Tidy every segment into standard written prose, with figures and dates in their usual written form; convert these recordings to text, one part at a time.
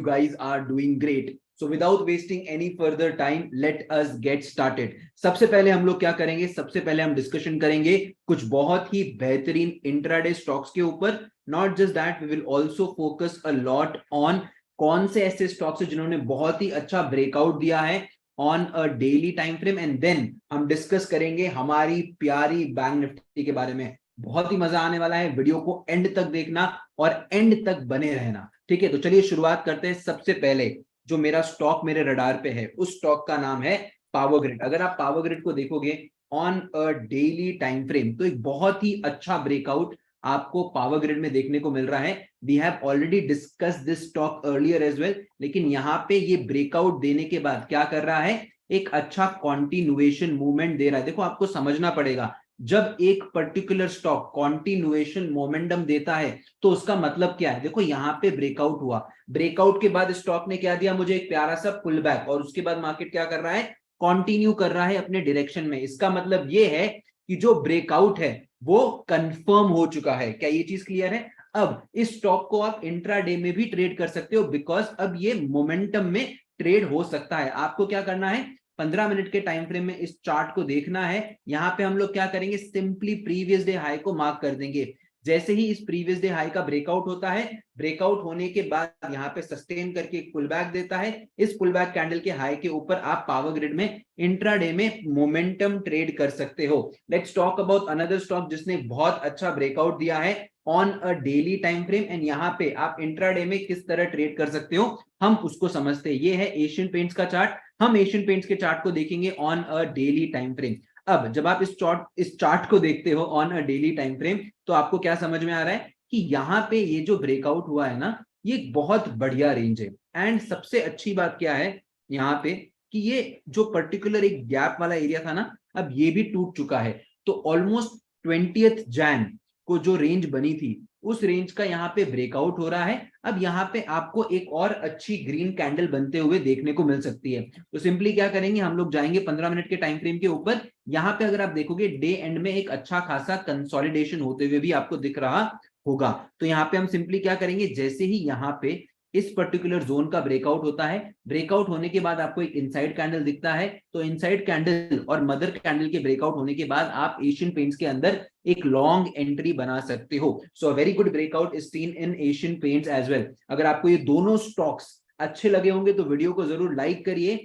guys are doing great. So without wasting any further time, let us get started. सबसे पहले हम लोग क्या करेंगे, सबसे पहले हम डिस्कशन करेंगे कुछ बहुत ही बेहतरीन इंट्राडे स्टॉक्स के ऊपर. Not just that, we will also focus a lot on कौन से ऐसे स्टॉक्स हैं जिन्होंने बहुत ही अच्छा ब्रेकआउट दिया है on a daily time frame, and then हम डिस्कस करेंगे हमारी प्यारी बैंक निफ्टी के बारे में. बहुत ही मजा आने वाला है, वीडियो को एंड तक देखना और एंड तक बने रहना. ठीक है, तो चलिए शुरुआत करते हैं. सबसे पहले जो मेरा स्टॉक मेरे रडार पे है उस स्टॉक का नाम है पावर ग्रिड. अगर आप पावर ग्रिड को देखोगे on a daily time frame तो एक बहुत ही अच्छा ब्रेकआउट आपको पावर ग्रिड में देखने को मिल रहा है. We have already discuss this stock earlier as well, लेकिन यहाँ पे ये ब्रेकआउट देने के बाद क्या कर रहा है, एक अच्छा कॉन्टिन्यूएशन मूवमेंट दे रहा है. देखो आपको समझना पड़ेगा, जब एक पर्टिकुलर स्टॉक कॉन्टिन्यूएशन मोमेंटम देता है तो उसका मतलब क्या है. देखो यहाँ पे ब्रेकआउट हुआ, ब्रेकआउट के बाद स्टॉक ने क्या दिया, मुझे एक प्यारा सा पुल बैक, और उसके बाद मार्केट क्या कर रहा है, कंटिन्यू कर रहा है अपने डायरेक्शन में. इसका मतलब ये है कि जो ब्रेकआउट है वो कंफर्म हो चुका है. क्या ये चीज क्लियर है? अब इस स्टॉक को आप इंट्राडे में भी ट्रेड कर सकते हो, बिकॉज अब ये मोमेंटम में ट्रेड हो सकता है. आपको क्या करना है, 15 मिनट के टाइम फ्रेम में इस चार्ट को देखना है. यहां पे हम लोग क्या करेंगे, सिंपली प्रीवियस डे हाई को मार्क कर देंगे. जैसे ही इस प्रीवियस डे हाई का ब्रेकआउट होता है, ब्रेकआउट होने के बाद यहाँ पे सस्टेन करके एक पुल बैक देता है. इस पुल बैक कैंडल के हाई के ऊपर आप पावर ग्रिड में इंट्राडे में मोमेंटम ट्रेड कर सकते हो. Let's talk about another stock जिसने बहुत अच्छा ब्रेकआउट दिया है on a daily time frame, and यहाँ पे आप इंट्राडे में किस तरह ट्रेड कर सकते हो हम उसको समझते हैं. ये है एशियन पेंट्स का चार्ट. हम एशियन पेंट्स के चार्ट को देखेंगे on a daily time frame. अब जब आप इस चार्ट को देखते हो on a daily time frame तो आपको क्या समझ में आ रहा है कि यहाँ पे ये जो ब्रेकआउट हुआ है ना, ये बहुत बढ़िया रेंज है. एंड सबसे अच्छी बात क्या है यहाँ पे कि ये जो पर्टिकुलर एक गैप वाला एरिया था ना, अब ये भी टूट चुका है. तो ऑलमोस्ट 20th जैन को जो रेंज बनी थी उस रेंज का यहाँ पे ब्रेकआउट हो रहा है. अब यहाँ पे आपको एक और अच्छी ग्रीन कैंडल बनते हुए देखने को मिल सकती है. तो सिंपली क्या करेंगे, हम लोग जाएंगे 15 मिनट के टाइम फ्रेम के ऊपर. यहाँ पे अगर आप देखोगे डे एंड में एक अच्छा खासा कंसोलिडेशन होते हुए भी आपको दिख रहा होगा. तो यहाँ पे हम सिंपली क्या करेंगे, जैसे ही यहाँ पे इस पर्टिकुलर जोन का ब्रेकआउट होता है, ब्रेकआउट होने के बाद आपको एक इनसाइड कैंडल दिखता है, तो इनसाइड कैंडल और मदर कैंडल के ब्रेकआउट होने के बाद आप एशियन पेंट्स के अंदर एक लॉन्ग एंट्री बना सकते हो. So very good breakout is seen in Asian Paints as well. अगर आपको ये दोनों स्टॉक्स अच्छे लगे होंगे तो वीडियो को जरूर लाइक करिए,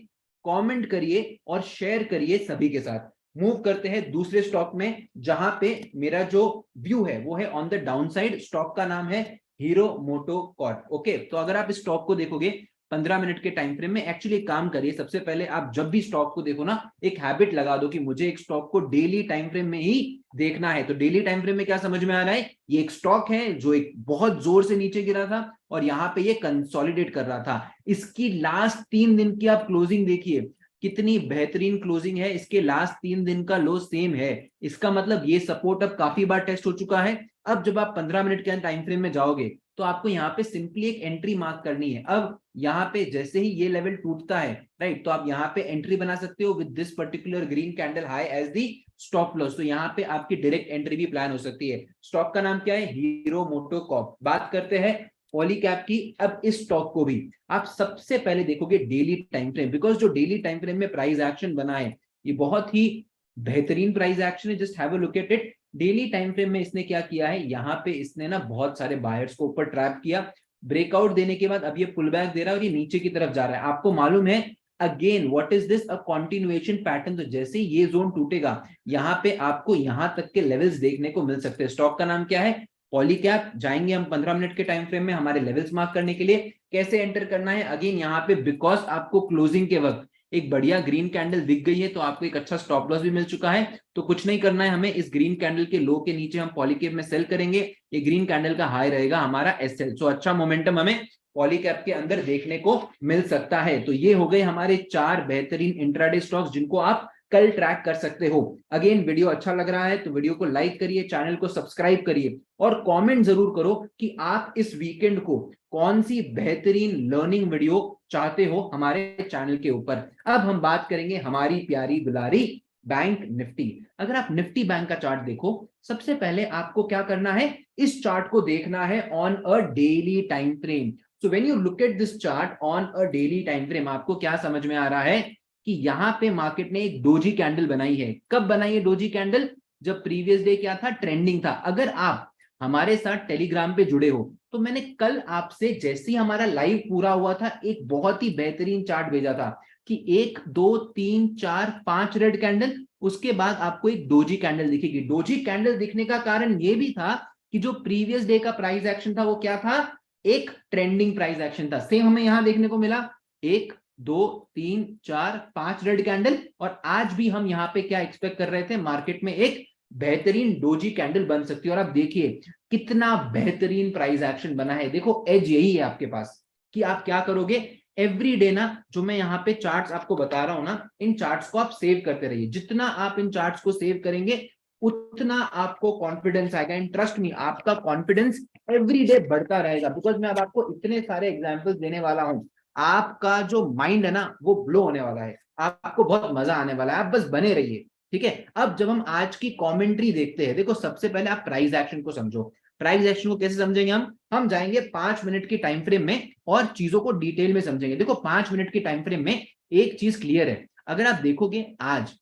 कमेंट करिए और शेयर करिए सभी के साथ. मूव करते हैं दूसरे स्टॉक में जहां पे मेरा जो व्यू है वो है on the down side. Stock का नाम है हीरो मोटो कॉर्प. ओके, तो अगर आप इस स्टॉक को देखोगे 15 मिनट के टाइम फ्रेम में, एक्चुअली एक काम करिए, सबसे पहले आप जब भी स्टॉक को देखो ना, एक हैबिट लगा दो कि मुझे एक स्टॉक को डेली टाइम फ्रेम में ही देखना है. तो डेली टाइम फ्रेम में क्या समझ में आ रहा है, ये एक स्टॉक है जो एक बहुत जोर से नीचे गिरा था और यहाँ पे ये कंसोलिडेट कर रहा था. इसकी लास्ट 3 दिन की आप क्लोजिंग देखिए, कितनी बेहतरीन क्लोजिंग है. इसके लास्ट 3 दिन का लो सेम है. इसका मतलब ये सपोर्ट अब काफी बार टेस्ट हो चुका है. अब जब आप 15 मिनट के टाइम फ्रेम में जाओगे तो आपको यहाँ पे सिंपली एक एंट्री मार्क करनी है. अब यहाँ पे जैसे ही ये लेवल टूटता है, राइट, तो आप यहाँ पे एंट्री बना सकते हो with this particular green candle high as the stop loss. तो यहाँ पे आपकी डायरेक्ट एंट्री भी प्लान हो सकती है. स्टॉक का नाम क्या है, हीरो मोटो कॉर्प. बात करते हैं पॉलीकैब की. अब इस स्टॉक को भी आप सबसे पहले देखोगे डेली टाइम फ्रेम, बिकॉज जो डेली टाइम फ्रेम में प्राइस एक्शन बना है ये बहुत ही बेहतरीन प्राइस एक्शन है. Just have a look at it. Daily time frame में इसने क्या किया है, यहाँ पे इसने ना बहुत सारे बायर्स को ऊपर ट्रैप किया. ब्रेकआउट देने के बाद अब ये पुल बैक दे रहा है और ये नीचे की तरफ जा रहा है. आपको मालूम है again what is this, a continuation pattern. तो जैसे ही ये जोन टूटेगा यहाँ पे आपको यहाँ तक के लेवल्स देखने को मिल सकते हैं. स्टॉक का नाम क्या है, पॉलीकैब. जाएंगे हम 15 मिनट के टाइम फ्रेम में हमारे लेवल्स मार्क करने के लिए. कैसे एंटर करना है, अगेन यहाँ पे बिकॉज आपको क्लोजिंग के वक्त एक बढ़िया ग्रीन कैंडल दिख गई है तो आपको एक अच्छा स्टॉप लॉस भी मिल चुका है. तो कुछ नहीं करना है हमें, इस ग्रीन कैंडल के लो के नीचे हम पॉलीकैब में सेल करेंगे. ये ग्रीन कैंडल का हाई रहेगा हमारा एसएल. सो अच्छा मोमेंटम हमें पॉलीकैब के अंदर देखने को मिल सकता है. तो ये हो गए हमारे 4 बेहतरीन इंट्राडे स्टॉक्स जिनको आप कल ट्रैक कर सकते हो. अगेन वीडियो अच्छा लग रहा है तो वीडियो को लाइक करिए, चैनल को सब्सक्राइब करिए और कमेंट जरूर करो कि आप इस वीकेंड को कौन सी बेहतरीन लर्निंग वीडियो चाहते हो हमारे चैनल के ऊपर. अब हम बात करेंगे हमारी प्यारी दुलारी बैंक निफ्टी. अगर आप निफ्टी बैंक का चार्ट देखो, सबसे पहले आपको क्या करना है, इस चार्ट को देखना है on a daily time frame. So when you look at this chart on a daily time frame, आपको क्या समझ में आ रहा है कि यहाँ पे मार्केट ने एक डोजी कैंडल बनाई है। कब बनाई है डोजी कैंडल? जब प्रीवियस डे क्या था, ट्रेंडिंग था। अगर आप हमारे साथ टेलीग्राम पे जुड़े हो तो मैंने कल आपसे जैसे ही हमारा लाइव पूरा हुआ था एक बहुत ही बेहतरीन चार्ट भेजा था कि 1 2 3 4 5 रेड कैंडल, उसके बाद आपको एक डोजी कैंडल दिखेगी। डोजी कैंडल दिखने का कारण यह भी था कि जो प्रीवियस डे का प्राइस एक्शन था वो क्या था, एक ट्रेंडिंग प्राइस एक्शन था। सेम हमें यहां देखने को मिला 1 2 3 4 5 रेड कैंडल, और आज भी हम यहाँ पे क्या एक्सपेक्ट कर रहे थे, मार्केट में एक बेहतरीन डोजी कैंडल बन सकती है। और आप देखिए कितना बेहतरीन प्राइस एक्शन बना है। देखो एज यही है आपके पास कि आप क्या करोगे, एवरी डे ना जो मैं यहाँ पे चार्ट्स आपको बता रहा हूं ना, इन चार्ट्स को आप सेव करते रहिए। जितना आप इन चार्ट्स को सेव करेंगे उतना आपको कॉन्फिडेंस आएगा। एंड ट्रस्ट मी, आपका कॉन्फिडेंस एवरी डे बढ़ता रहेगा, बिकॉज मैं अब आपको इतने सारे एग्जाम्पल्स देने वाला हूं। आपका जो माइंड है ना वो ब्लो होने वाला है, आपको बहुत मजा आने वाला है। आप बस बने रहिए, ठीक है। अब जब हम आज की कमेंट्री देखते हैं, देखो सबसे पहले आप प्राइस एक्शन को समझो। प्राइस एक्शन को कैसे समझेंगे हम जाएंगे 5 मिनट की टाइम फ्रेम में और चीजों को डिटेल में समझेंगे। देखो 5 मिनट की टाइम फ्रेम में एक चीज क्लियर है, अगर आप देखोगे आज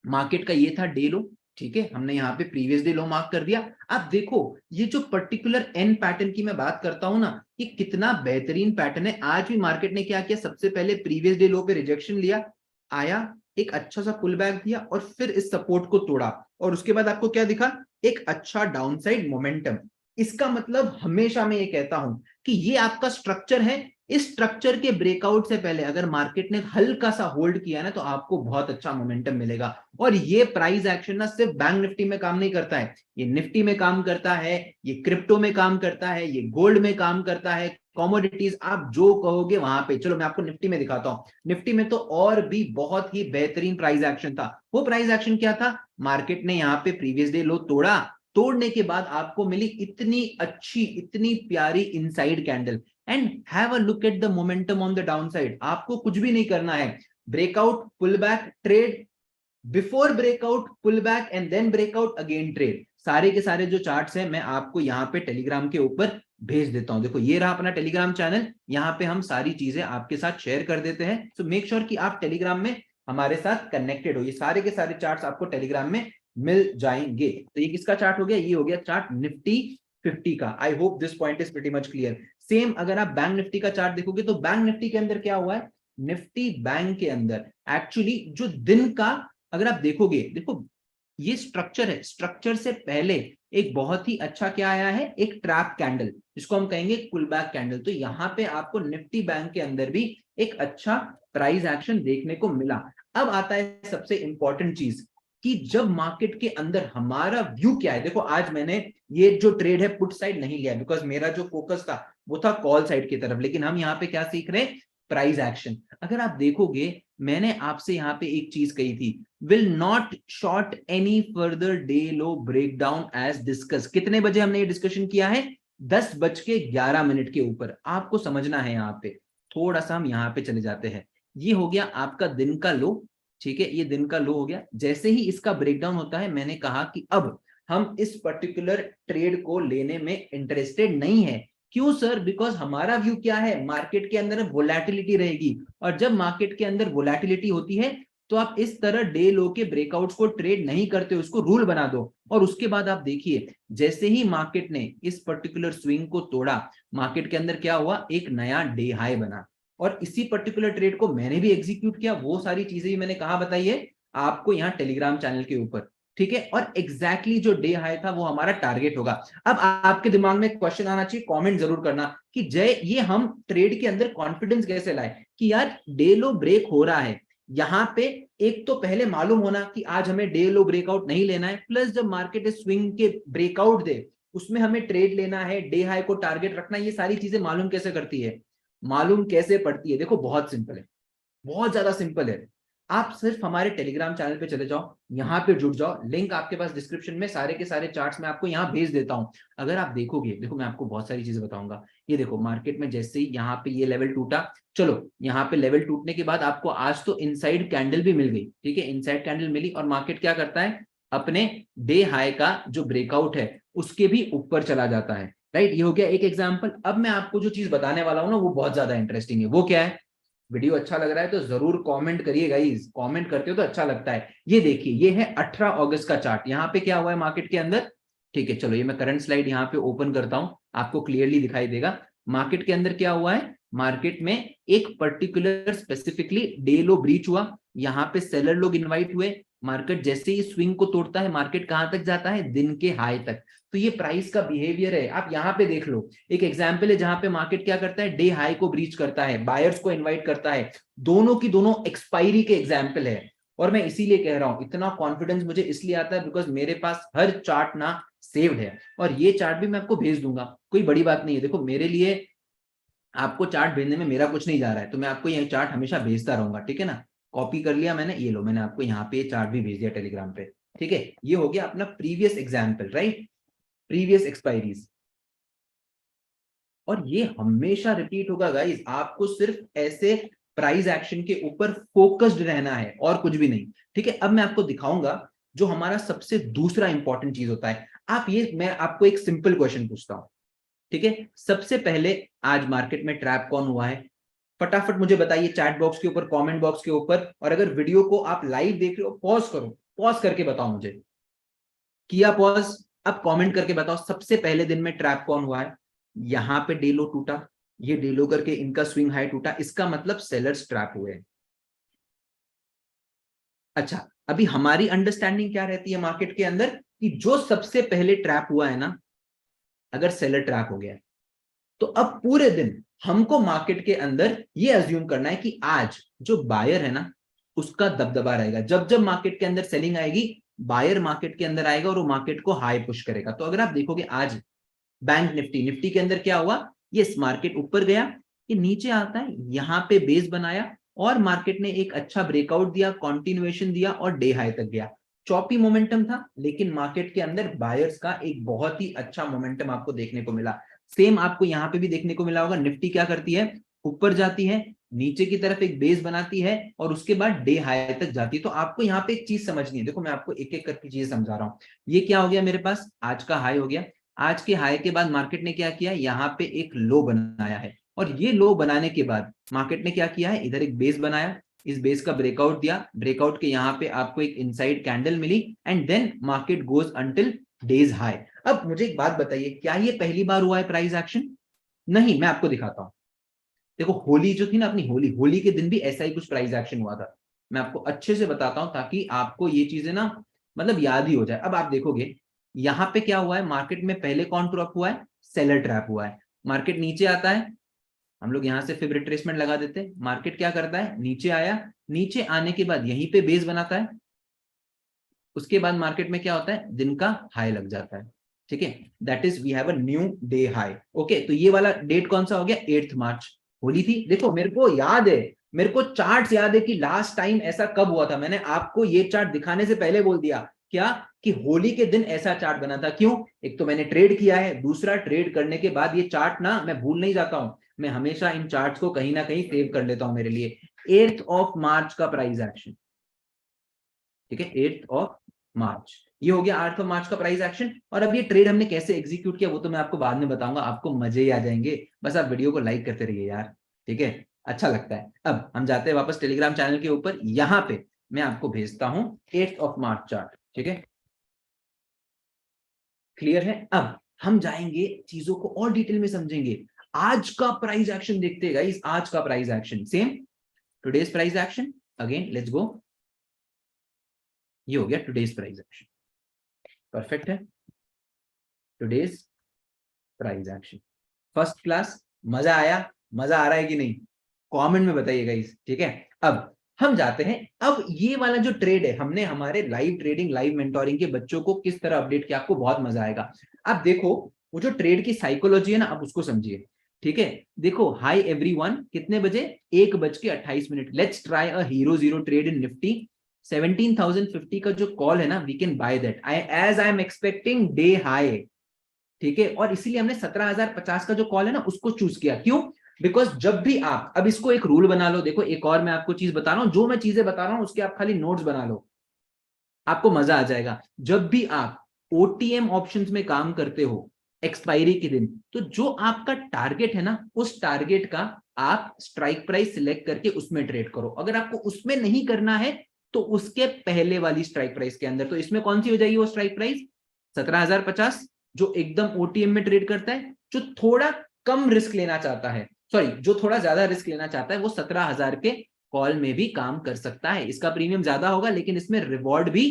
मार्केट का ये था डे लो, ठीक है, हमने यहाँ पे प्रीवियस डे लो मार्क कर दिया। आप देखो ये जो पर्टिकुलर एन पैटर्न की मैं बात करता हूं ना, ये कितना बेहतरीन पैटर्न है। आज भी मार्केट ने क्या किया, सबसे पहले प्रीवियस डे लो पे रिजेक्शन लिया, आया एक अच्छा सा पुल बैक दिया और फिर इस सपोर्ट को तोड़ा, और उसके बाद आपको क्या दिखा, एक अच्छा डाउनसाइड मोमेंटम। इसका मतलब हमेशा मैं ये कहता हूं कि ये आपका स्ट्रक्चर है। इस स्ट्रक्चर के ब्रेकआउट से पहले अगर मार्केट ने हल्का सा होल्ड किया ना तो आपको बहुत अच्छा मोमेंटम मिलेगा। और ये प्राइस एक्शन ना सिर्फ बैंक निफ्टी में काम नहीं करता है, ये निफ्टी में काम करता है, ये क्रिप्टो में काम करता है, ये गोल्ड में काम करता है, कमोडिटीज, आप जो कहोगे वहां पे। चलो मैं आपको निफ्टी में दिखाता हूं। निफ्टी में तो और भी बहुत ही बेहतरीन प्राइस एक्शन था। वो प्राइस एक्शन क्या था, मार्केट ने यहाँ पे प्रीवियस डे लो तोड़ा, तोड़ने के बाद आपको मिली इतनी अच्छी इतनी प्यारी inside candle, and have a look at the momentum on the downside. आपको कुछ भी नहीं करना है, breakout pull back trade, before breakout pull back and then breakout again trade. सारे के सारे जो चार्ट्स हैं मैं आपको यहाँ पे टेलीग्राम के ऊपर भेज देता हूं। देखो ये रहा अपना टेलीग्राम चैनल, यहाँ पे हम सारी चीजें आपके साथ शेयर कर देते हैं। सो मेक श्योर कि आप टेलीग्राम में हमारे साथ कनेक्टेड हो। ये सारे के सारे चार्ट्स आपको टेलीग्राम में मिल जाएंगे। तो ये किसका चार्ट हो गया, ये हो गया चार्ट निफ्टी 50 का। I hope this point is pretty much clear. Same अगर आप बैंक निफ्टी का चार्ट देखोगे तो बैंक निफ्टी के अंदर क्या हुआ है, निफ्टी बैंक के अंदर एक्चुअली जो दिन का अगर आप देखोगे, देखो ये स्ट्रक्चर है, स्ट्रक्चर से पहले एक बहुत ही अच्छा क्या आया है, एक ट्रैप कैंडल, जिसको हम कहेंगे पुल बैक कैंडल। तो यहाँ पे आपको निफ्टी बैंक के अंदर भी एक अच्छा प्राइस एक्शन देखने को मिला। अब आता है सबसे इंपॉर्टेंट चीज कि जब मार्केट के अंदर हमारा व्यू क्या है। देखो आज मैंने ये जो ट्रेड है पुट साइड नहीं लिया, बिकॉज मेरा जो फोकस था वो था कॉल साइड की तरफ, लेकिन हम यहाँ पे क्या सीख रहे हैं, प्राइस एक्शन। अगर आप देखोगे मैंने आपसे यहाँ पे एक चीज कही थी, will not short any further day low breakdown as discuss. कितने बजे हमने ये डिस्कशन किया है, 10:11 के ऊपर। आपको समझना है यहाँ पे, थोड़ा सा हम यहाँ पे चले जाते हैं। ये हो गया आपका दिन का लो, ठीक है, ये दिन का लो हो गया। जैसे ही इसका ब्रेकडाउन होता है मैंने कहा कि अब हम इस पर्टिकुलर ट्रेड को लेने में इंटरेस्टेड नहीं है। क्यों सर, बिकॉज हमारा व्यू क्या है, मार्केट के अंदर वोलैटिलिटी रहेगी, और जब मार्केट के अंदर वोलैटिलिटी होती है तो आप इस तरह डे लो के ब्रेकआउट्स को ट्रेड नहीं करते, उसको रूल बना दो। और उसके बाद आप देखिए जैसे ही मार्केट ने इस पर्टिकुलर स्विंग को तोड़ा, मार्केट के अंदर क्या हुआ, एक नया डे हाई बना, और इसी पर्टिकुलर ट्रेड को मैंने भी एग्जीक्यूट किया। वो सारी चीजें भी मैंने कहा बताई है आपको यहाँ टेलीग्राम चैनल के ऊपर, ठीक है। और एग्जैक्टली जो डे हाई था वो हमारा टारगेट होगा। अब आपके दिमाग में क्वेश्चन आना चाहिए, कमेंट जरूर करना कि जय ये हम ट्रेड के अंदर कॉन्फिडेंस कैसे लाए कि यार डे लो ब्रेक हो रहा है। यहाँ पे एक तो पहले मालूम होना कि आज हमें डे लो ब्रेकआउट नहीं लेना है, प्लस जब मार्केट स्विंग के ब्रेकआउट दे उसमें हमें ट्रेड लेना है, डे हाई को टारगेट रखना है। ये सारी चीजें मालूम कैसे करती है, मालूम कैसे पड़ती है, देखो बहुत सिंपल है, बहुत ज्यादा सिंपल है। आप सिर्फ हमारे टेलीग्राम चैनल पे चले जाओ, यहाँ पे जुड़ जाओ, लिंक आपके पास डिस्क्रिप्शन में, सारे के सारे चार्ट्स मैं आपको यहाँ भेज देता हूँ। अगर आप देखोगे, देखो मैं आपको बहुत सारी चीजें बताऊंगा। ये देखो मार्केट में जैसे ही यहाँ पे ये लेवल टूटा, चलो यहाँ पे लेवल टूटने के बाद आपको आज तो इनसाइड कैंडल भी मिल गई, ठीक है, इनसाइड कैंडल मिली, और मार्केट क्या करता है, अपने डे हाई का जो ब्रेकआउट है उसके भी ऊपर चला जाता है। राइट, ये हो गया एक एग्जांपल। अब मैं आपको जो चीज बताने वाला हूं ना वो बहुत ज्यादा इंटरेस्टिंग है। वो क्या है? वीडियो अच्छा लग रहा है तो जरूर कमेंट करिए गाइस, कमेंट करते हो तो अच्छा लगता है। ये देखिए, ये है 18 अगस्त का चार्ट। यहाँ पे क्या हुआ है मार्केट के अंदर? ठीक है, चलो ये मैं करंट स्लाइड यहाँ पे ओपन करता हूं, आपको क्लियरली दिखाई देगा। मार्केट के अंदर क्या हुआ है? मार्केट में एक पर्टिकुलर स्पेसिफिकली डे लो ब्रीच हुआ, यहाँ पे सेलर लोग इन्वाइट हुए। मार्केट जैसे ही स्विंग को तोड़ता है, मार्केट कहां तक जाता है? दिन के हाई तक। तो ये प्राइस का बिहेवियर है, आप यहाँ पे देख लो। एक एग्जांपल है जहां पे मार्केट क्या करता है? डे हाई को ब्रीच करता है, बायर्स को इन्वाइट करता है। दोनों की दोनों एक्सपायरी के एग्जाम्पल है। और मैं इसीलिए कह रहा हूं, इतना कॉन्फिडेंस मुझे इसलिए आता है बिकॉज मेरे पास हर चार्ट ना सेव्ड है, और ये चार्ट भी मैं आपको भेज दूंगा, कोई बड़ी बात नहीं है। देखो मेरे लिए आपको चार्ट भेजने में मेरा कुछ नहीं जा रहा है, तो मैं आपको ये चार्ट हमेशा भेजता रहूंगा, ठीक है ना। कॉपी कर लिया मैंने, ये लो मैंने आपको यहाँ पे चार्ट भी भेज दिया टेलीग्राम पे। ठीक है, ये हो गया अपना previous example, right, previous expiries. और ये हमेशा रिपीट होगा गाइस, आपको सिर्फ ऐसे प्राइस एक्शन के ऊपर फोकस्ड रहना है और कुछ भी नहीं। ठीक है, अब मैं आपको दिखाऊंगा जो हमारा सबसे दूसरा इंपॉर्टेंट चीज होता है। आप ये, मैं आपको एक सिंपल क्वेश्चन पूछता हूं, ठीक है। सबसे पहले आज मार्केट में ट्रैप कौन हुआ है? फटाफट मुझे बताइए चैट बॉक्स के ऊपर, कमेंट बॉक्स के ऊपर। और अगर वीडियो को आप लाइव देख रहे हो, पॉज करो, पॉज करके बताओ मुझे। किया पॉज? अब कमेंट करके बताओ सबसे पहले दिन में ट्रैप कौन हुआ है? यहां पे डेलो टूटा, ये डेलो करके इनका स्विंग हाई टूटा, इसका मतलब सेलर्स ट्रैप हुए। अच्छा, अभी हमारी अंडरस्टैंडिंग क्या रहती है मार्केट के अंदर कि जो सबसे पहले ट्रैप हुआ है ना, अगर सेलर ट्रैप हो गया तो अब पूरे दिन हमको मार्केट के अंदर ये अज्यूम करना है कि आज जो बायर है ना उसका दबदबा रहेगा। जब जब मार्केट के अंदर सेलिंग आएगी, बायर मार्केट के अंदर आएगा और वो मार्केट को हाई पुश करेगा। तो अगर आप देखोगे आज बैंक निफ्टी, निफ्टी के अंदर क्या हुआ? ये मार्केट ऊपर गया, ये नीचे आता है, यहाँ पे बेस बनाया और मार्केट ने एक अच्छा ब्रेकआउट दिया, कॉन्टिन्यूएशन दिया और डे हाई तक गया। चॉपी मोमेंटम था, लेकिन मार्केट के अंदर बायर्स का एक बहुत ही अच्छा मोमेंटम आपको देखने को मिला। सेम आपको यहाँ पे भी देखने को मिला होगा। निफ्टी क्या करती है? ऊपर जाती है, नीचे की तरफ एक बेस बनाती है और उसके बाद डे हाई तक जाती है। तो आपको यहाँ पे एक चीज समझनी है, देखो मैं आपको एक एक करके चीज समझा रहा हूँ। ये क्या हो गया मेरे पास? आज का हाई हो गया। आज के हाई के बाद मार्केट ने क्या किया? यहाँ पे एक लो बनाया है, और ये लो बनाने के बाद मार्केट ने क्या किया है? इधर एक बेस बनाया, इस बेस का ब्रेकआउट दिया, ब्रेकआउट के यहाँ पे आपको एक इनसाइड कैंडल मिली and then market goes until day's high. अब मुझे एक बात बताइए, क्या ये पहली बार हुआ है प्राइस एक्शन? नहीं, मैं आपको दिखाता हूं। देखो होली जो थी ना अपनी, होली, होली के दिन भी ऐसा ही कुछ प्राइस एक्शन हुआ था। मैं आपको अच्छे से बताता हूं ताकि आपको ये चीजें ना मतलब याद ही हो जाए। अब आप देखोगे यहाँ पे क्या हुआ है, मार्केट में पहले कौन ट्रैप हुआ है? सेलर ट्रैप हुआ है। मार्केट नीचे आता है, हम लोग यहां से फिब रिट्रेसमेंट लगा देते हैं। मार्केट क्या करता है? नीचे आया, नीचे आने के बाद यहीं पे बेस बनाता है, उसके बाद मार्केट में क्या होता है? दिन का हाई लग जाता है। ठीक है, that is we have a new day high. Okay, तो ये वाला डेट कौन सा हो गया? 8 मार्च, होली थी। देखो मेरे को याद है, मेरे को चार्ट्स याद है कि लास्ट टाइम ऐसा कब हुआ था। मैंने आपको ये चार्ट दिखाने से पहले बोल दिया क्या कि होली के दिन ऐसा चार्ट बना था। क्यों? एक तो मैंने ट्रेड किया है, दूसरा ट्रेड करने के बाद ये चार्ट ना मैं भूल नहीं जाता हूं, मैं हमेशा इन चार्ट्स को कहीं ना कहीं सेव कर लेता हूं मेरे लिए। 8 ऑफ मार्च का प्राइस एक्शन, ठीक है, 8 ऑफ मार्च, ये हो गया 8 मार्च का प्राइस एक्शन। और अब ये ट्रेड हमने कैसे एग्जीक्यूट किया वो तो मैं आपको बाद में बताऊंगा, आपको मजे ही आ जाएंगे। बस आप वीडियो को लाइक करते रहिए यार, ठीक है, अच्छा लगता है। अब हम जाते हैं वापस टेलीग्राम चैनल के ऊपर, यहाँ पे मैं आपको भेजता हूं 8 ऑफ मार्च चार्ट, ठीक है, क्लियर है। अब हम जाएंगे चीजों को और डिटेल में समझेंगे। आज का प्राइस एक्शन देखते हैं गाइस, आज का price action same, today's price action. Again let's go, ये हो गया टुडेज प्राइस एक्शन, परफेक्ट है। Today's price action first class, मजा आया? मजा आ रहा है कि नहीं? कमेंट में बताइएगा इस, ठीक है। अब हम जाते हैं, अब ये वाला जो ट्रेड है, हमने हमारे लाइव ट्रेडिंग, लाइव मेंटोरिंग के बच्चों को किस तरह अपडेट किया, आपको बहुत मजा आएगा। अब देखो वो जो ट्रेड की साइकोलॉजी है ना, अब उसको समझिए, ठीक है। देखो हाई एवरीवन, कितने बजे? 1:28। Let's try a hero zero trade in Nifty. 17,050 का जो कॉल है ना, we can buy that as I am expecting day high, ठीक है। और इसीलिए हमने 17,050 का जो कॉल है ना उसको चूज किया। क्यों? बिकॉज जब भी आप, अब इसको एक रूल बना लो। देखो एक और मैं आपको चीज बता रहा हूं, जो मैं चीजें बता रहा हूं उसके आप खाली नोट्स बना लो, आपको मजा आ जाएगा। जब भी आप ओटीएम ऑप्शंस में काम करते हो, एक्सपायरी के दिन। तो जो आपका टारगेट है ना, उस टारगेट का आप स्ट्राइक प्राइस सिलेक्ट करके उसमें ट्रेड करो। अगर आपको उसमें नहीं करना है तो उसके पहले वाली स्ट्राइक प्राइस के अंदर। तो इसमें कौन सी हो जाएगी वो स्ट्राइक प्राइस? 17,050, जो एकदम ओटीएम में ट्रेड करता है। जो थोड़ा कम रिस्क लेना चाहता है, सॉरी, जो थोड़ा ज्यादा रिस्क लेना चाहता है, वो 17,000 के कॉल में भी काम कर सकता है। इसका प्रीमियम ज्यादा होगा लेकिन इसमें रिवॉर्ड भी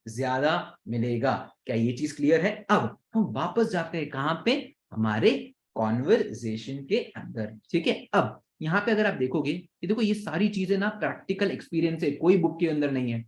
ज्यादा मिलेगा। क्या ये चीज क्लियर है? अब हम वापस जाते हैं कहां पे? हमारे कॉन्वर्जेशन के अंदर। ठीक है, अब यहाँ पे अगर आप देखोगे, ये देखो, ये सारी चीजें ना प्रैक्टिकल एक्सपीरियंस है, कोई बुक के अंदर नहीं है।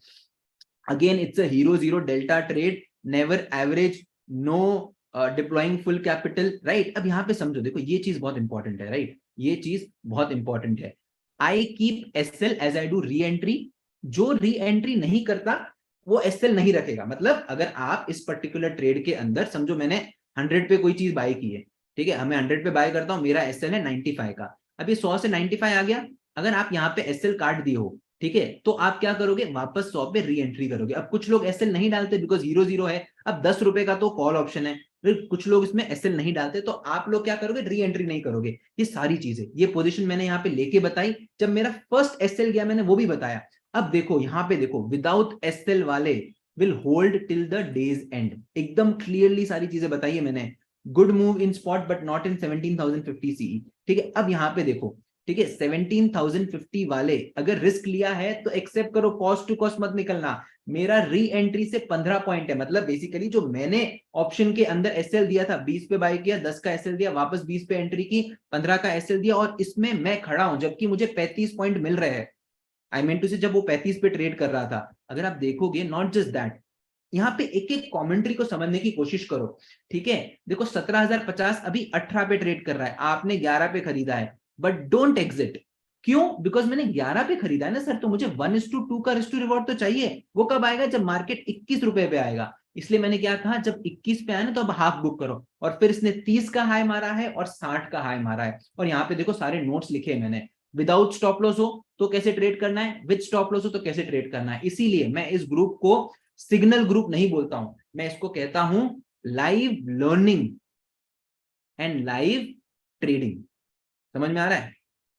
Again it's a hero zero delta trade, never average, no deploying full capital, right. अब यहाँ पे समझो, देखो ये चीज बहुत इंपॉर्टेंट है, राइट, ये चीज बहुत इंपॉर्टेंट है। I keep SL as I do re entry. जो री एंट्री नहीं करता वो एसएल नहीं रखेगा। मतलब अगर आप इस पर्टिकुलर ट्रेड के अंदर, समझो मैंने 100 पे कोई चीज बाय की है, ठीक है, हमें 100 पे बाय करता हूं, मेरा एसएल है 95 का। अब ये 100 से 95 आ गया, अगर आप यहाँ पे एसएल काट दिए हो, ठीक है, तो आप क्या करोगे? वापस 100 पे री एंट्री करोगे। अब कुछ लोग एसएल नहीं डालते बिकॉज हीरो जीरो है। अब 10 रुपए का तो कॉल ऑप्शन है, फिर कुछ लोग इसमें एसएल नहीं डालते, तो आप लोग क्या करोगे? री एंट्री नहीं करोगे। ये सारी चीजें, ये पोजीशन मैंने यहाँ पे लेके बताई। जब मेरा फर्स्ट एसएल गया मैंने वो भी बताया। अब देखो यहाँ पे, देखो विदाउट एसएल वाले will hold till the day's end. एकदम क्लियरली सारी चीजें बताई है मैंने। Good move in spot but not in 17,050 CE. ठीक है, अब यहाँ पे देखो, ठीक है, 17,050 वाले अगर रिस्क लिया है तो एक्सेप्ट करो, कॉस्ट टू कॉस्ट मत निकलना। मेरा री एंट्री से 15 पॉइंट है, मतलब बेसिकली जो मैंने ऑप्शन के अंदर एसएल दिया था, 20 पे बाय किया, 10 का एसएल दिया, वापस 20 पे एंट्री की, 15 का एसएल दिया, और इसमें मैं खड़ा हूं जबकि मुझे 35 पॉइंट मिल रहे हैं। आई मीन टू से, जब वो 35 पे ट्रेड कर रहा था। अगर आप देखोगे, नॉट जस्ट दैट, यहाँ पे एक एक कमेंट्री को समझने की कोशिश करो। ठीक है, देखो 17,050 अभी 18 पे ट्रेड कर रहा है, आपने 11 पे खरीदा है, बट डोंट एग्जिट। क्यों? बिकॉज मैंने 11 पे खरीदा है ना सर, तो मुझे 1:2 का रिस्क टू रिवॉर्ड तो चाहिए। वो कब आएगा? जब मार्केट 21 रुपए पे आएगा। इसलिए मैंने क्या कहा, जब 21 पे आए ना तो अब हाफ बुक करो। और फिर इसने 30 का हाई मारा है और 60 का हाई मारा है। और यहाँ पे देखो सारे नोट्स लिखे हैं मैंने। विदाउट स्टॉप लॉस हो तो कैसे ट्रेड करना है, विद स्टॉप लॉस हो तो कैसे ट्रेड करना है। इसीलिए मैं इस ग्रुप को सिग्नल ग्रुप नहीं बोलता हूं, मैं इसको कहता हूं live learning and live trading. समझ में आ रहा है?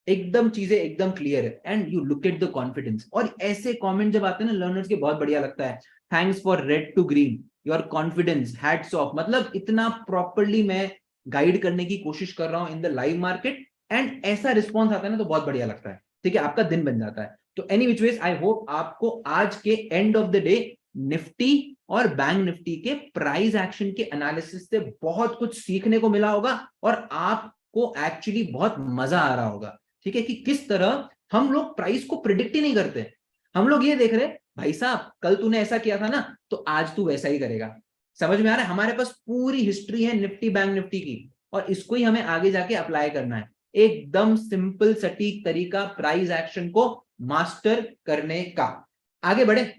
एकदम चीजें एकदम क्लियर है। And you look at the confidence. और ऐसे कमेंट जब आते हैं ना लर्नर्स के, बहुत बढ़िया लगता है। Thanks for red to green, your confidence, hats off. मतलब इतना प्रॉपरली मैं गाइड करने की कोशिश कर रहा हूं in the live market, and ऐसा रिस्पॉन्स आता है ना तो बहुत बढ़िया लगता है। ठीक है, आपका दिन बन जाता है। तो any which ways, I hope आपको आज के end of the day Nifty और बैंक निफ्टी के प्राइस एक्शन के एनालिसिस से बहुत कुछ सीखने को मिला होगा, और आपको एक्चुअली बहुत मजा आ रहा होगा। ठीक है, कि किस तरह हम लोग प्राइस को प्रिडिक्ट ही नहीं करते। हम लोग ये देख रहे, भाई साहब कल तूने ऐसा किया था ना, तो आज तू वैसा ही करेगा। समझ में आ रहा है? हमारे पास पूरी हिस्ट्री है निफ्टी बैंक निफ्टी की, और इसको ही हमें आगे जाके अप्लाई करना है। एकदम सिंपल सटीक तरीका प्राइस एक्शन को मास्टर करने का। आगे बढ़े,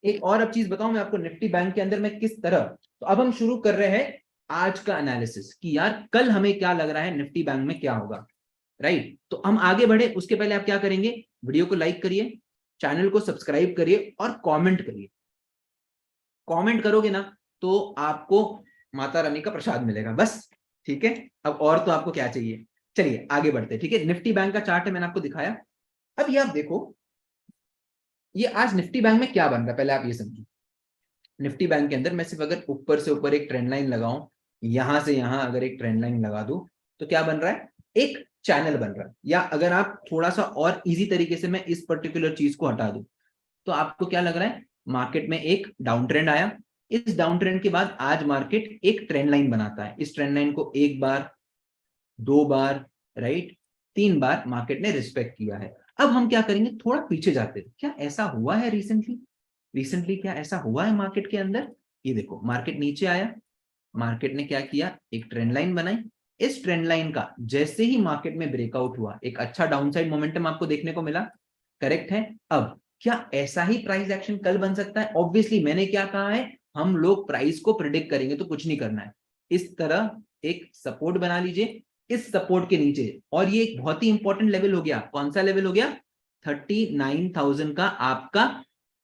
एक और अब चीज बताऊं मैं आपको, निफ्टी बैंक के अंदर मैं किस तरह। तो अब हम शुरू कर रहे हैं आज का एनालिसिस, कि यार कल हमें क्या लग रहा है निफ्टी बैंक में क्या होगा, राइट। तो हम आगे बढ़े उसके पहले आप क्या करेंगे? वीडियो को लाइक करिए, चैनल को सब्सक्राइब करिए और कमेंट करिए। कमेंट करोगे ना तो आपको माता रानी का प्रसाद मिलेगा, बस। ठीक है, अब और तो आपको क्या चाहिए? चलिए आगे बढ़ते हैं। ठीक है, निफ्टी बैंक का चार्ट है, मैंने आपको दिखाया। अब ये आप देखो, ये आज निफ्टी बैंक में क्या बन रहा है, पहले आप ये समझो। निफ्टी बैंक के अंदर मैं सिर्फ अगर ऊपर से ऊपर एक ट्रेंड लाइन लगाऊं, यहां से यहां अगर एक ट्रेंड लाइन लगा दूं, तो क्या बन रहा है? एक चैनल बन रहा है। या अगर आप थोड़ा सा और इजी तरीके से मैं इस पर्टिकुलर चीज को हटा दूं, तो आपको क्या लग रहा है? मार्केट में एक डाउन ट्रेंड आया, इस डाउन ट्रेंड के बाद आज मार्केट एक ट्रेंड लाइन बनाता है। इस ट्रेंड लाइन को एक बार, दो बार, राइट, 3 बार मार्केट ने रिस्पेक्ट किया है। अब हम क्या करेंगे, थोड़ा पीछे जाते हैं। क्या ऐसा हुआ है रिसेंटली क्या ऐसा हुआ है मार्केट के अंदर? ये देखो, मार्केट नीचे आया, मार्केट ने क्या किया? एक ट्रेंड लाइन बनाई। इस ट्रेंड लाइन का जैसे ही मार्केट में ब्रेकआउट हुआ, एक अच्छा डाउनसाइड मोमेंटम आपको देखने को मिला। करेक्ट है? अब क्या ऐसा ही प्राइस एक्शन कल बन सकता है? ऑब्वियसली मैंने क्या कहा है, हम लोग प्राइस को प्रिडिक्ट करेंगे तो कुछ नहीं करना है। इस तरह एक सपोर्ट बना लीजिए, इस सपोर्ट के नीचे, और ये एक बहुत ही इंपॉर्टेंट लेवल हो गया। कौन सा लेवल हो गया? 39,000 का आपका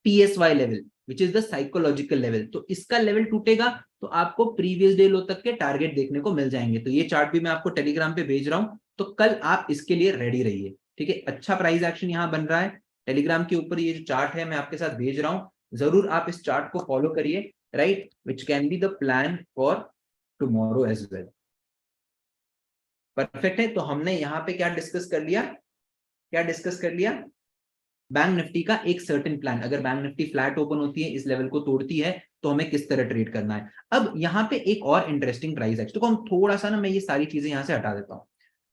PSY level. Which is the psychological level. तो इसका लेवल टूटेगा तो आपको प्रीवियस डे लो तक के टारगेट देखने को मिल जाएंगे। तो ये चार्ट भी मैं आपको टेलीग्राम पे भेज रहा हूं, तो कल आप इसके लिए रेडी रहिए, ठीक है। अच्छा प्राइस एक्शन यहाँ बन रहा है टेलीग्राम के ऊपर, ये जो चार्ट है मैं आपके साथ भेज रहा हूं, जरूर आप इस चार्ट को फॉलो करिए, right, which can be the plan for tomorrow as well. Perfect है। तो हमने यहाँ पे क्या डिस्कस कर लिया, क्या डिस्कस कर लिया, बैंक निफ्टी का एक सर्टेन प्लान। अगर बैंक निफ्टी फ्लैट ओपन होती है, इस लेवल को तोड़ती है, तो हमें किस तरह ट्रेड करना है। अब यहाँ पे एक और इंटरेस्टिंग प्राइस एक्शन, तो हम थोड़ा सा ना, मैं ये सारी चीजें यहाँ से हटा देता हूँ।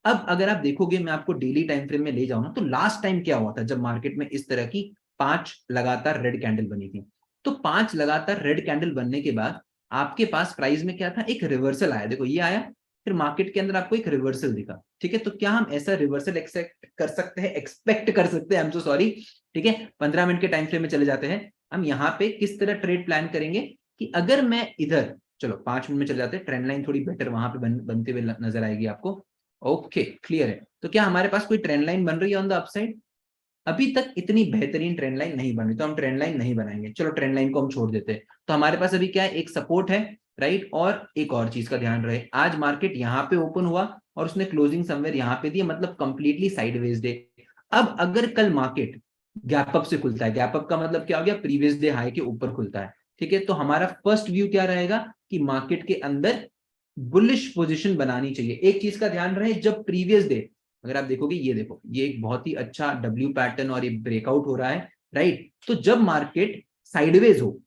अब अगर आप देखोगे, मैं आपको डेली टाइम फ्रेम में ले जाऊँ ना, तो लास्ट टाइम क्या हुआ था जब मार्केट में इस तरह की 5 लगातार रेड कैंडल बनी थी। तो 5 लगातार रेड कैंडल बनने के बाद आपके पास प्राइस में क्या था, एक रिवर्सल आया। देखो ये आया, फिर मार्केट के अंदर आपको एक रिवर्सल दिखा, ठीक है। तो क्या हम ऐसा रिवर्सल एक्सपेक्ट कर सकते हैं, आई एम सो सॉरी, ठीक है। 15 मिनट के टाइम फ्रेम में चले जाते हैं। हम यहाँ पे किस तरह ट्रेड प्लान करेंगे कि अगर मैं इधर, चलो 5 मिनट में चले जाते हैं, ट्रेंड लाइन थोड़ी बेटर वहां पे बनते हुए नजर आएगी आपको। ओके, क्लियर है। तो क्या हमारे पास कोई ट्रेंड लाइन बन रही है ऑन द अपसाइड? अभी तक इतनी बेहतरीन ट्रेंड लाइन नहीं बन रही, तो हम ट्रेंड लाइन नहीं बनाएंगे, चलो ट्रेंड लाइन को हम छोड़ देते हैं। तो हमारे पास अभी क्या है, एक सपोर्ट है, राइट। और एक और चीज का ध्यान रहे, आज मार्केट यहाँ पे ओपन हुआ और उसने क्लोजिंग समवेयर यहाँ पे दी, मतलब कंप्लीटली साइडवेज डे। अब अगर कल मार्केट गैप अप से खुलता है, गैप अप का मतलब क्या हो गया, प्रीवियस डे हाई के ऊपर खुलता है, ठीक है। तो हमारा फर्स्ट व्यू क्या रहेगा कि मार्केट के अंदर बुलिश पोजीशन बनानी चाहिए। एक चीज का ध्यान रहे, जब प्रीवियस डे, अगर आप देखोगे, ये देखो, ये एक बहुत ही अच्छा डब्ल्यू पैटर्न और ये ब्रेकआउट हो रहा है, राइट। तो जब मार्केट साइडवेज हो,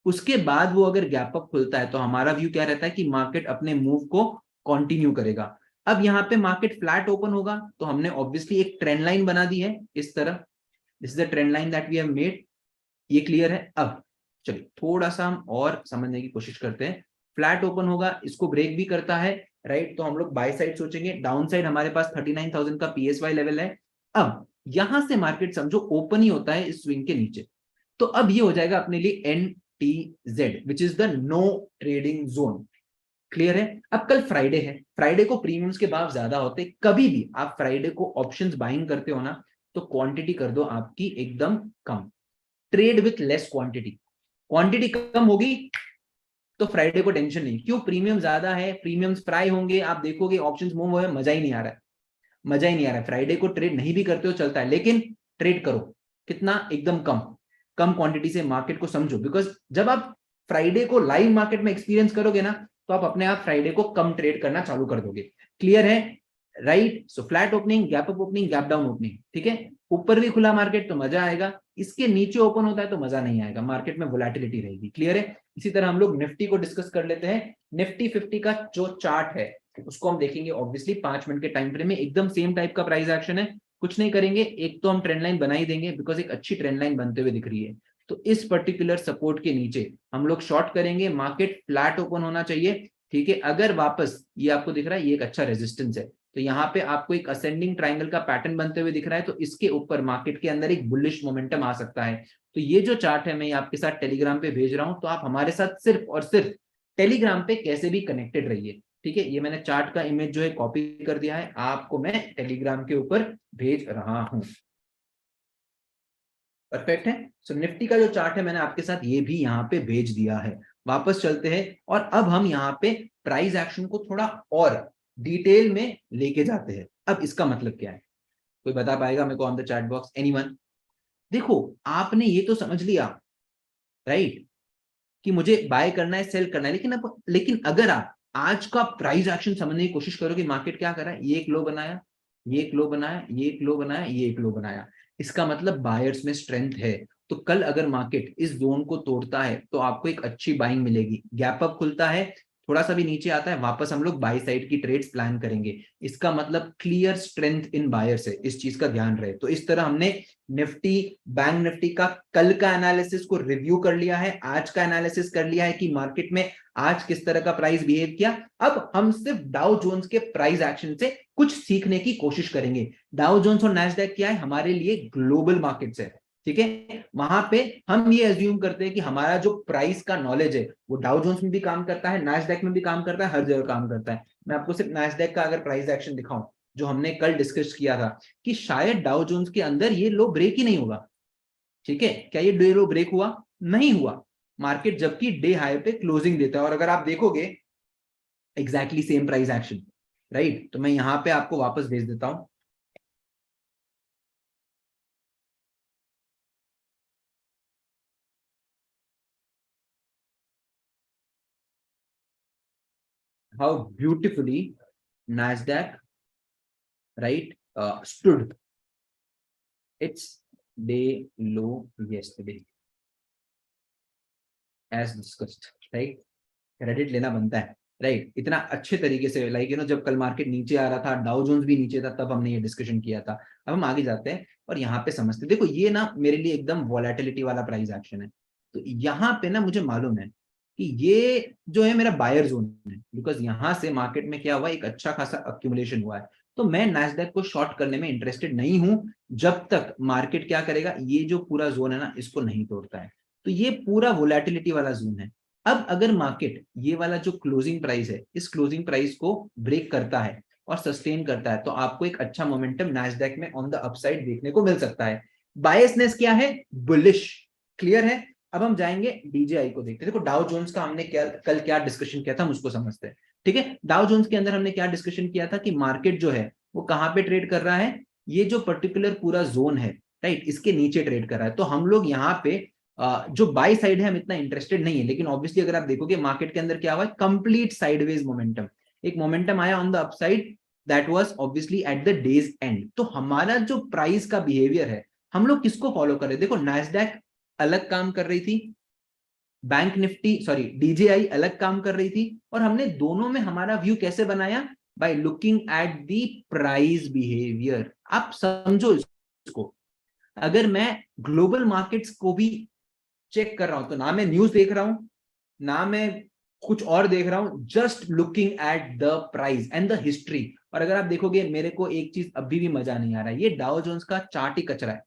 उसके बाद वो अगर गैप अप खुलता है, तो हमारा व्यू क्या रहता है कि मार्केट अपने मूव को कंटिन्यू करेगा। अब यहाँ पे मार्केट फ्लैट ओपन होगा, तो हमने ऑब्वियसली एक ट्रेंड लाइन बना दी है इस तरह, this is the trend line that we have made. ये क्लियर है। अब चलिए थोड़ा सा हम और समझने की कोशिश करते हैं। फ्लैट ओपन होगा, इसको ब्रेक भी करता है, राइट, तो हम लोग बाय साइड सोचेंगे। डाउन साइड हमारे पास 39,000 का पीएसवाई लेवल है। अब यहां से मार्केट समझो ओपन ही होता है इस स्विंग के नीचे, तो अब ये हो जाएगा अपने लिए NTZ, which is the no trading zone. Clear है। अब कल फ्राइडे है, फ्राइडे को प्रीमियम्स के भाव ज्यादा होते, कभी भी आप फ्राइडे को ऑप्शंस बाइंग करते हो ना, तो क्वांटिटी कर दो आपकी एकदम कम, trade with less quantity. Quantity कम होगी तो फ्राइडे को टेंशन नहीं, क्यों, प्रीमियम ज्यादा है, प्रीमियम्स फ्राई होंगे, आप देखोगे ऑप्शंस मूव हुए, मजा ही नहीं आ रहा है, मजा ही नहीं आ रहा है। फ्राइडे को ट्रेड नहीं भी करते हो चलता है, लेकिन ट्रेड करो कितना, एकदम कम, कम क्वांटिटी से मार्केट को समझो। बिकॉज जब आप फ्राइडे को लाइव मार्केट में एक्सपीरियंस करोगे ना, तो आप अपने आप फ्राइडे को कम ट्रेड करना चालू कर दोगे। क्लियर है, राइट। सो flat opening, gap up opening, gap down opening, ठीक है। ऊपर भी खुला मार्केट तो मजा आएगा, इसके नीचे ओपन होता है तो मजा नहीं आएगा, मार्केट में वोलेटिलिटी रहेगी। क्लियर है। इसी तरह हम लोग निफ्टी को डिस्कस कर लेते हैं। निफ्टी 50 का जो चार्ट है उसको हम देखेंगे ऑब्वियसली 5 मिनट के टाइम फ्रेम में, एकदम सेम टाइप का प्राइस एक्शन है। कुछ नहीं करेंगे, एक तो हम ट्रेंड लाइन बना ही देंगे, बिकॉज एक अच्छी ट्रेंड लाइन बनते हुए दिख रही है। तो इस पर्टिकुलर सपोर्ट के नीचे हम लोग शॉर्ट करेंगे, मार्केट फ्लैट ओपन होना चाहिए, ठीक है। अगर वापस ये आपको दिख रहा है, ये एक अच्छा रेजिस्टेंस है, तो यहाँ पे आपको एक असेंडिंग ट्राइंगल का पैटर्न बनते हुए दिख रहा है, तो इसके ऊपर मार्केट के अंदर एक बुलिश मोमेंटम आ सकता है। तो ये जो चार्ट है मैं आपके साथ टेलीग्राम पे भेज रहा हूं, तो आप हमारे साथ सिर्फ और सिर्फ टेलीग्राम पे कैसे भी कनेक्टेड रहिए, ठीक है। ये मैंने चार्ट का इमेज जो है कॉपी कर दिया है, आपको मैं टेलीग्राम के ऊपर भेज रहा हूं। परफेक्ट है। सो निफ्टी का जो चार्ट है मैंने आपके साथ ये भी यहाँ पे भेज दिया है। वापस चलते हैं और अब हम यहाँ पे प्राइस एक्शन को थोड़ा और डिटेल में लेके जाते हैं। अब इसका मतलब क्या है, कोई बता पाएगा मेरे को on the chat box, anyone? देखो आपने ये तो समझ लिया, राइट, कि मुझे बाय करना है, सेल करना है, लेकिन अगर आप आज का प्राइस एक्शन समझने की कोशिश करो कि मार्केट क्या कर रहा है, ये एक लो बनाया, ये एक लो बनाया, ये एक लो बनाया, ये एक लो बनाया, इसका मतलब बायर्स में स्ट्रेंथ है। तो कल अगर मार्केट इस जोन को तोड़ता है तो आपको एक अच्छी बाइंग मिलेगी, गैप अप खुलता है, थोड़ा सा भी नीचे आता है, वापस हम लोग बाय साइड की ट्रेड्स प्लान करेंगे। इसका मतलब क्लियर स्ट्रेंथ इन बायर्स है, इस चीज का ध्यान रहे। तो इस तरह हमने निफ्टी, बैंक निफ्टी का कल का एनालिसिस को रिव्यू कर लिया है, आज का एनालिसिस कर लिया है कि मार्केट में आज किस तरह का प्राइस बिहेव किया। अब हम सिर्फ डाउ जोन्स के प्राइस एक्शन से कुछ सीखने की कोशिश करेंगे। डाउ जोन्स और नैस्डैक क्या है, हमारे लिए ग्लोबल मार्केट्स है, ठीक है। वहां पे हम ये एज्यूम करते हैं कि हमारा जो प्राइस का नॉलेज है वो डाउ जोन्स में भी काम करता है, नैस्डैक में भी काम करता है, हर जगह काम करता है। मैं आपको सिर्फ नैस्डैक का अगर प्राइस एक्शन दिखाऊं जो हमने कल डिस्कस किया था, कि शायद डाउ जोन्स के अंदर ये लो ब्रेक ही नहीं होगा, ठीक है। क्या ये लो ब्रेक हुआ? नहीं हुआ मार्केट, जबकि डे हाई पे क्लोजिंग देता है। और अगर आप देखोगे exactly same price action, right. तो मैं यहां पे आपको वापस भेज देता हूं। How beautifully Nasdaq, right, stood its day low yesterday as discussed, right? Credit लेना बनता है, राइट। इतना अच्छे तरीके से, लाइक जब कल मार्केट नीचे आ रहा था, डाउ जोन्स भी नीचे था, तब हमने ये डिस्कशन किया था। अब हम आगे जाते हैं और यहाँ पे समझते हैं। देखो ये ना मेरे लिए एकदम वॉलेटिलिटी वाला प्राइस एक्शन है। तो यहाँ पे ना मुझे मालूम है कि ये जो है मेरा बायर जोन है, बिकॉज यहाँ से मार्केट में क्या हुआ, एक अच्छा खासा अक्यूमुलेशन हुआ है। तो मैं नैस्डैक को शॉर्ट करने में इंटरेस्टेड नहीं हूं जब तक मार्केट क्या करेगा, ये जो पूरा जोन है ना इसको नहीं तोड़ता है। तो ये पूरा वोलेटिलिटी वाला जोन है। अब अगर मार्केट ये वाला जो क्लोजिंग प्राइस है, इस क्लोजिंग प्राइस को ब्रेक करता है और सस्टेन करता है, तो आपको एक अच्छा मोमेंटम नैस्डैक में ऑन द अपसाइड देखने को मिल सकता है। बायसनेस क्या है, बुलिश, क्लियर है। अब हम जाएंगे डीजेआई को देखते हैं। देखो डाउ जोन्स का हमने कल क्या डिस्कशन किया था, हम उसको समझते हैं। ठीक है, डाउ जोन्स के अंदर हमने क्या डिस्कशन किया था कि मार्केट जो है वो कहां पे ट्रेड कर रहा है, ये जो पर्टिकुलर पूरा जोन है, राइट, इसके नीचे ट्रेड कर रहा है। तो हम लोग यहाँ पे जो बाई साइड है हम इतना इंटरेस्टेड नहीं है, लेकिन ऑब्वियसली अगर आप देखोगे मार्केट के अंदर क्या हुआ है, कंप्लीट साइडवेज मोमेंटम, एक मोमेंटम आया on the upside, that was obviously at the day's and. तो हमारा जो प्राइस का बिहेवियर है, हम लोग किसको फॉलो कर रहे हैं, देखो नैस्डैक अलग काम कर रही थी, बैंक निफ्टी सॉरी डीजेआई अलग काम कर रही थी, और हमने दोनों में हमारा व्यू कैसे बनाया, by looking at the price behaviour. आप समझो इसको, अगर मैं ग्लोबल मार्केट्स को भी चेक कर रहा हूं, तो ना मैं न्यूज देख रहा हूं, ना मैं कुछ और देख रहा हूं, just looking at the price and the history. और अगर आप देखोगे, मेरे को एक चीज अभी भी मजा नहीं आ रहा है, ये डाउ जोन्स का चार्ट ही कचरा है,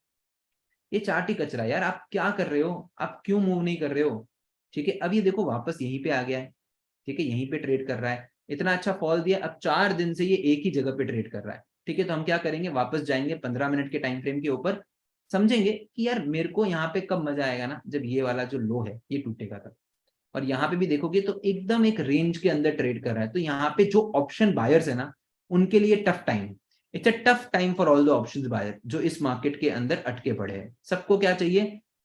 ये चार्ट ही कचरा है यार। आप क्या कर रहे हो, आप क्यों मूव नहीं कर रहे हो? ठीक है, अब ये देखो वापस यहीं पे आ गया है, ठीक है, यहीं पे ट्रेड कर रहा है, इतना अच्छा फॉल दिया, अब 4 दिन से ये एक ही जगह पे ट्रेड कर रहा है। ठीक है, तो हम क्या करेंगे, वापस जाएंगे 15 मिनट के टाइम फ्रेम के ऊपर, समझेंगे कि यार मेरे को यहाँ पे कब मजा आएगा ना, जब ये वाला जो लो है ये टूटेगा तब। और यहाँ पे भी देखोगे तो एकदम एक रेंज के अंदर ट्रेड कर रहा है। तो यहाँ पे जो ऑप्शन बायर्स है ना, उनके लिए tough time, it's a tough time for all the options buyer जो इस मार्केट के अंदर अटके पड़े हैं। सबको क्या चाहिए,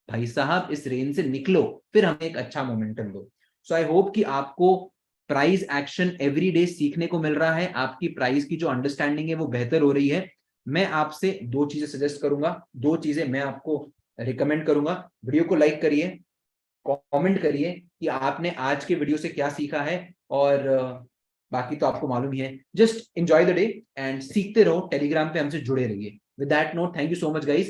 भाई साहब इस रेंज से निकलो, फिर हमें एक अच्छा मोमेंटम दो। सो आई होप कि आपको प्राइस एक्शन एवरी डे सीखने को मिल रहा है, आपकी प्राइस की जो अंडरस्टैंडिंग है वो बेहतर हो रही है। मैं आपसे दो चीजें सजेस्ट करूंगा, दो चीजें मैं आपको रिकमेंड करूंगा। वीडियो को लाइक करिए, कमेंट करिए कि आपने आज के वीडियो से क्या सीखा है, और बाकी तो आपको मालूम ही है। Just enjoy the day and सीखते रहो, टेलीग्राम पे हमसे जुड़े रहिए। With that note, thank you so much guys.